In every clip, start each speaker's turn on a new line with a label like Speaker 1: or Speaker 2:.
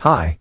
Speaker 1: Hi.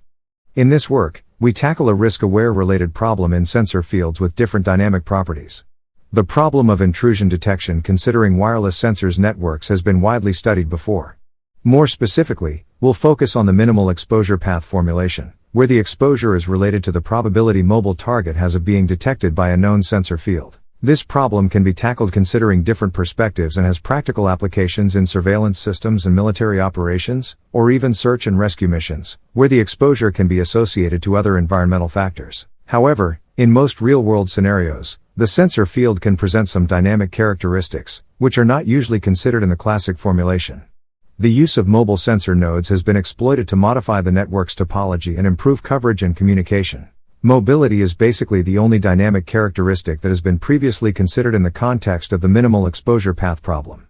Speaker 1: In this work, we tackle a risk-aware related problem in sensor fields with different dynamic properties. The problem of intrusion detection considering wireless sensors networks has been widely studied before. More specifically, we'll focus on the minimal exposure path formulation, where the exposure is related to the probability mobile target has of being detected by a known sensor field. This problem can be tackled considering different perspectives and has practical applications in surveillance systems and military operations, or even search and rescue missions, where the exposure can be associated to other environmental factors. However, in most real-world scenarios, the sensor field can present some dynamic characteristics, which are not usually considered in the classic formulation. The use of mobile sensor nodes has been exploited to modify the network's topology and improve coverage and communication. Mobility is basically the only dynamic characteristic that has been previously considered in the context of the minimal exposure path problem.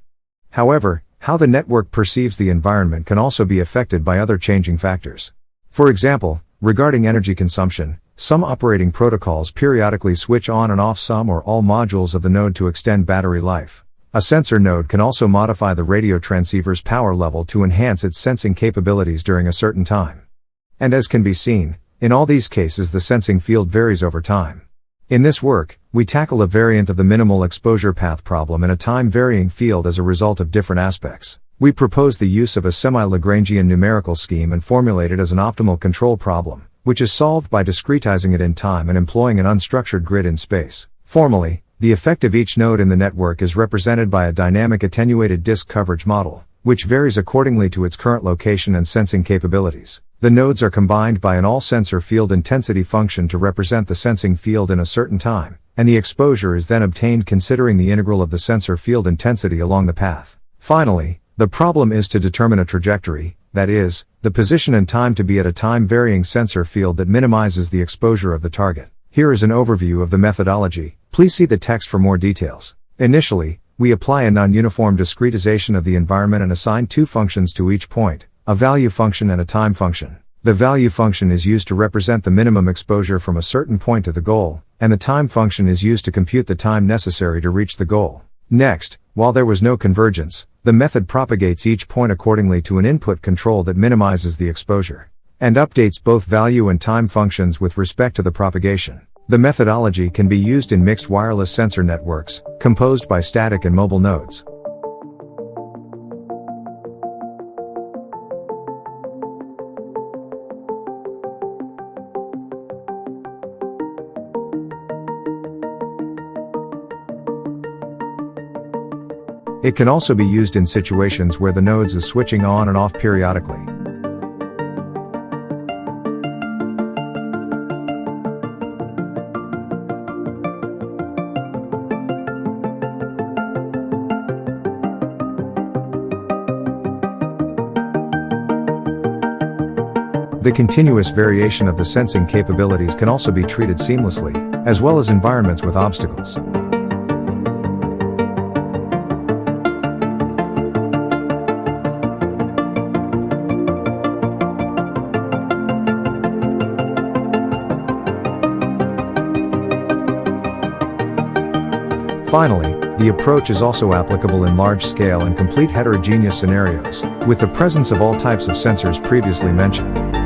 Speaker 1: However, how the network perceives the environment can also be affected by other changing factors. For example, regarding energy consumption, some operating protocols periodically switch on and off some or all modules of the node to extend battery life. A sensor node can also modify the radio transceiver's power level to enhance its sensing capabilities during a certain time. And as can be seen, in all these cases the sensing field varies over time. In this work, we tackle a variant of the minimal exposure path problem in a time-varying field as a result of different aspects. We propose the use of a Semi-Lagrangian numerical scheme and formulate it as an optimal control problem, which is solved by discretizing it in time and employing an unstructured grid in space. Formally, the effect of each node in the network is represented by a dynamic attenuated disk coverage model, which varies accordingly to its current location and sensing capabilities. The nodes are combined by an all-sensor field intensity function to represent the sensing field in a certain time, and the exposure is then obtained considering the integral of the sensor field intensity along the path. Finally, the problem is to determine a trajectory, that is, the position and time to be at a time-varying sensor field that minimizes the exposure of the target. Here is an overview of the methodology. Please see the text for more details. Initially, we apply a non-uniform discretization of the environment and assign two functions to each point, a value function and a time function. The value function is used to represent the minimum exposure from a certain point to the goal, and the time function is used to compute the time necessary to reach the goal. Next, while there was no convergence, the method propagates each point accordingly to an input control that minimizes the exposure, and updates both value and time functions with respect to the propagation. The methodology can be used in mixed wireless sensor networks, composed by static and mobile nodes. It can also be used in situations where the nodes is switching on and off periodically. The continuous variation of the sensing capabilities can also be treated seamlessly, as well as environments with obstacles. Finally, the approach is also applicable in large-scale and complete heterogeneous scenarios, with the presence of all types of sensors previously mentioned.